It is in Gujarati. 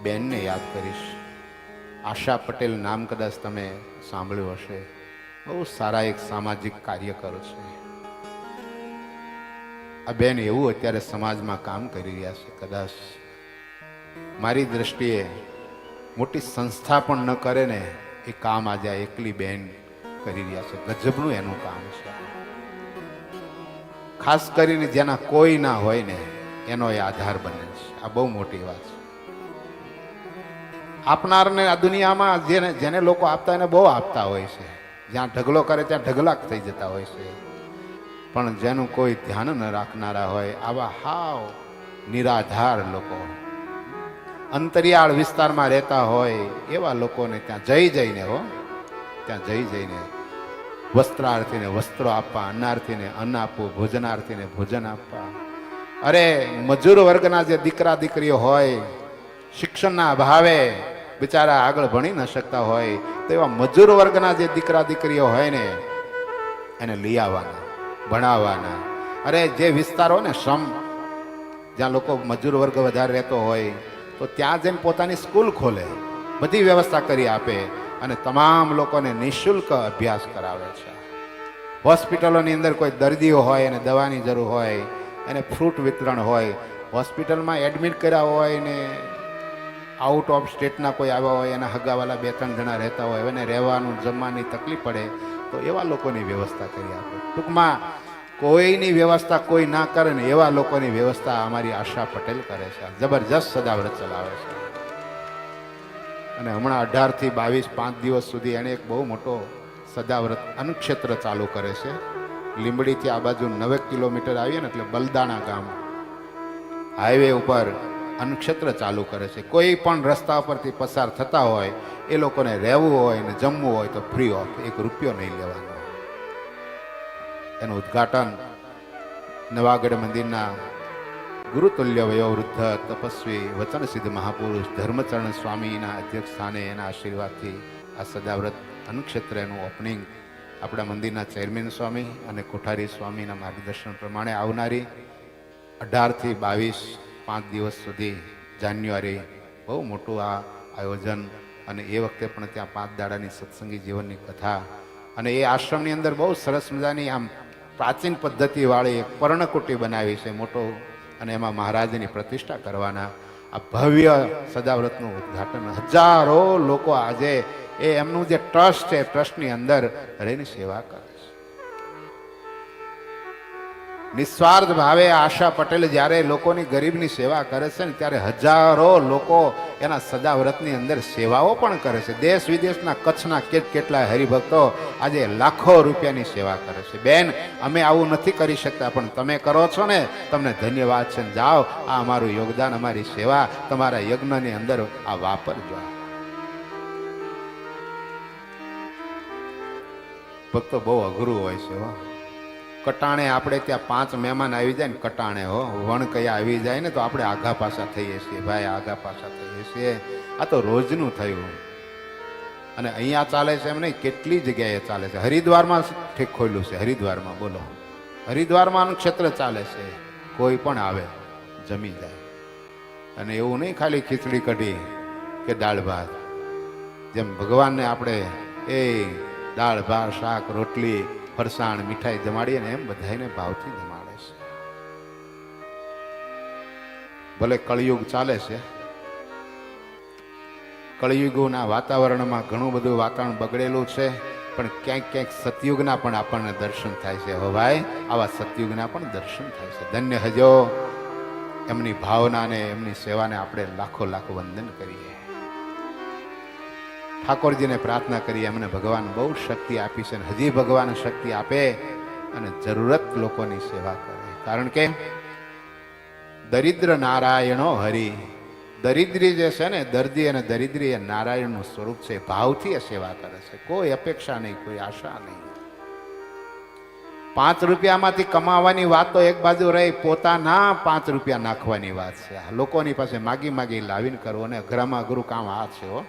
બેનને યાદ કરીશ. આશા પટેલ નામ કદાચ તમે સાંભળ્યું હશે. બહુ સારા એક સામાજિક કાર્યકર છે. આ બેન એવું અત્યારે સમાજમાં કામ કરી રહ્યા છે, કદાચ મારી દ્રષ્ટિએ મોટી સંસ્થા પણ ન કરે ને એ કામ આજે એકલી બેન કરી રહ્યા છે. ગજબનું એનું કામ છે. ખાસ કરીને જેના કોઈ ના હોય ને એનો એ આધાર બને છે. આ બહુ મોટી વાત છે. આપનારને આ દુનિયામાં જેને લોકો આપતા એને બહુ આપતા હોય છે. જ્યાં ઢગલો કરે ત્યાં ઢગલાક થઈ જતા હોય છે. પણ જેનું કોઈ ધ્યાન ન રાખનારા હોય, આવા હાવ નિરાધાર લોકો, અંતરિયાળ વિસ્તારમાં રહેતા હોય એવા લોકોને ત્યાં જઈને ત્યાં જઈને વસ્ત્રાર્થીને વસ્ત્રો આપવા, અન્નાર્થીને અન્ન આપવું, ભોજનાર્થીને ભોજન આપવા. અરે મજૂર વર્ગના જે દીકરા દીકરીઓ હોય, શિક્ષણના અભાવે બિચારા આગળ ભણી ન શકતા હોય, તો એવા મજૂર વર્ગના જે દીકરા દીકરીઓ હોય ને એને લઈ આવવાના, ભણાવવાના. અરે જે વિસ્તારો ને શ્રમ જ્યાં લોકો મજૂર વર્ગ વધારે રહેતો હોય તો ત્યાં જઈને પોતાની સ્કૂલ ખોલે, બધી વ્યવસ્થા કરી આપે અને તમામ લોકોને નિઃશુલ્ક અભ્યાસ કરાવે છે. હોસ્પિટલોની અંદર કોઈ દર્દીઓ હોય અને દવાની જરૂર હોય, એને ફ્રૂટ વિતરણ હોય, હોસ્પિટલમાં એડમિટ કર્યા હોય ને આઉટ ઓફ સ્ટેટના કોઈ આવ્યા હોય, એના હગાવાલા 2-3 જણા રહેતા હોય, એને રહેવાનું જમવાની તકલીફ પડે તો એવા લોકોની વ્યવસ્થા કરી આપે. ટૂંકમાં કોઈની વ્યવસ્થા કોઈ ના કરે ને એવા લોકોની વ્યવસ્થા અમારી આશા પટેલ કરે છે. જબરજસ્ત સદાવ્રત ચલાવે છે. અને હમણાં 18 થી 22 5 દિવસ સુધી એને એક બહુ મોટો સદાવ્રત અન્નક્ષેત્ર ચાલુ કરે છે. લીંબડીથી આ બાજુ 9 કિલોમીટર આવીએ ને એટલે બલદાણા ગામ હાઈવે ઉપર અન્નક્ષેત્ર ચાલુ કરે છે. કોઈ પણ રસ્તા પરથી પસાર થતા હોય એ લોકોને રહેવું હોય ને જમવું હોય તો ફ્રી ઓફ, 1 રૂપિયો નહીં લેવાનો. એનું ઉદ્ઘાટન નવાગઢ મંદિરના ગુરુતુલ્ય વયોવૃદ્ધ તપસ્વી વચનસિદ્ધ મહાપુરુષ ધર્મચરણ સ્વામીના અધ્યક્ષ સ્થાને એના આશીર્વાદથી આ સદાવ્રત અન્નક્ષેત્ર એનું ઓપનિંગ આપણા મંદિરના ચેરમેન સ્વામી અને કોઠારી સ્વામીના માર્ગદર્શન પ્રમાણે આવનારી 18 થી 22 5 દિવસ સુધી જાન્યુઆરી બહુ મોટું આ આયોજન. અને એ વખતે પણ ત્યાં 5 દાડાની સત્સંગી જીવનની કથા. અને એ આશ્રમની અંદર બહુ સરસ મજાની આમ પ્રાચીન પદ્ધતિવાળી એક પર્ણકુટી બનાવી છે મોટો, અને એમાં મહારાજની પ્રતિષ્ઠા કરવાના. આ ભવ્ય સદાવ્રતનું ઉદ્ઘાટન હજારો લોકો આજે એ એમનું જે ટ્રસ્ટ છે, ટ્રસ્ટની અંદર રહીને સેવા કરે છે. નિસ્વાર્થ ભાવે આશા પટેલ જ્યારે લોકોની ગરીબની સેવા કરે છે ને ત્યારે હજારો લોકો એના સદાવ્રતની અંદર સેવાઓ પણ કરે છે. દેશ વિદેશના કચ્છના કેટલા હરિભક્તો આજે લાખો રૂપિયાની સેવા કરે છે. બેન, અમે આવું નથી કરી શકતા પણ તમે કરો છો ને, તમને ધન્યવાદ છે. જાઓ, આ અમારું યોગદાન, અમારી સેવા તમારા યજ્ઞની અંદર આ વાપરજો. ભક્તો બહુ અઘરું હોય છે હો. કટાણે આપણે ત્યાં 5 મહેમાન આવી જાય ને, કટાણે હો વણ કયા આવી જાય ને તો આપણે આઘા પાછા થઈએ છીએ. ભાઈ આઘા પાછા થઈએ છીએ. આ તો રોજનું થયું. અને અહીંયા ચાલે છે એમ નહીં, કેટલી જગ્યાએ ચાલે છે. હરિદ્વારમાં ઠીક ખોલ્યું છે. હરિદ્વારમાં બોલો, હરિદ્વારમાં ક્ષેત્ર ચાલે છે. કોઈ પણ આવે જમી જાય. અને એવું નહીં ખાલી ખીચડી કઢી કે દાળ ભાત. જેમ ભગવાનને આપણે એ દાળ ભાત શાક રોટલી ફરસાણ મીઠાઈ જમાડીએ ને એમ બધાને ભાવથી જમાડે છે. ભલે કળિયુગ ચાલે છે, કળિયુગના વાતાવરણમાં ઘણું બધું વાતાવરણ બગડેલું છે, પણ ક્યાંક ક્યાંક સતયુગના પણ આપણને દર્શન થાય છે. હો ભાઈ, આવા સતયુગના પણ દર્શન થાય છે. ધન્ય હજો એમની ભાવનાને, એમની સેવાને આપણે લાખો લાખો વંદન કરીએ. ઠાકોરજીને પ્રાર્થના કરીએ, અમને ભગવાન બહુ શક્તિ આપી છે, હજી ભગવાન શક્તિ આપે અને જરૂરત લોકોની સેવા કરે. કારણ કે દરિદ્ર નારાયણો હરિ. દરિદ્રી જે છે ને, દર્દી અને દરિદ્રી એ નારાયણનું સ્વરૂપ છે. ભાવથી એ સેવા કરે છે, કોઈ અપેક્ષા નહીં, કોઈ આશા નહીં. 5 રૂપિયામાંથી કમાવાની વાત તો એક બાજુ રહી, પોતાના 5 રૂપિયા નાખવાની વાત છે. લોકોની પાસે માગી માગી લાવીને કરવો, અને અઘરામાં અઘરું કામ આ છે હો.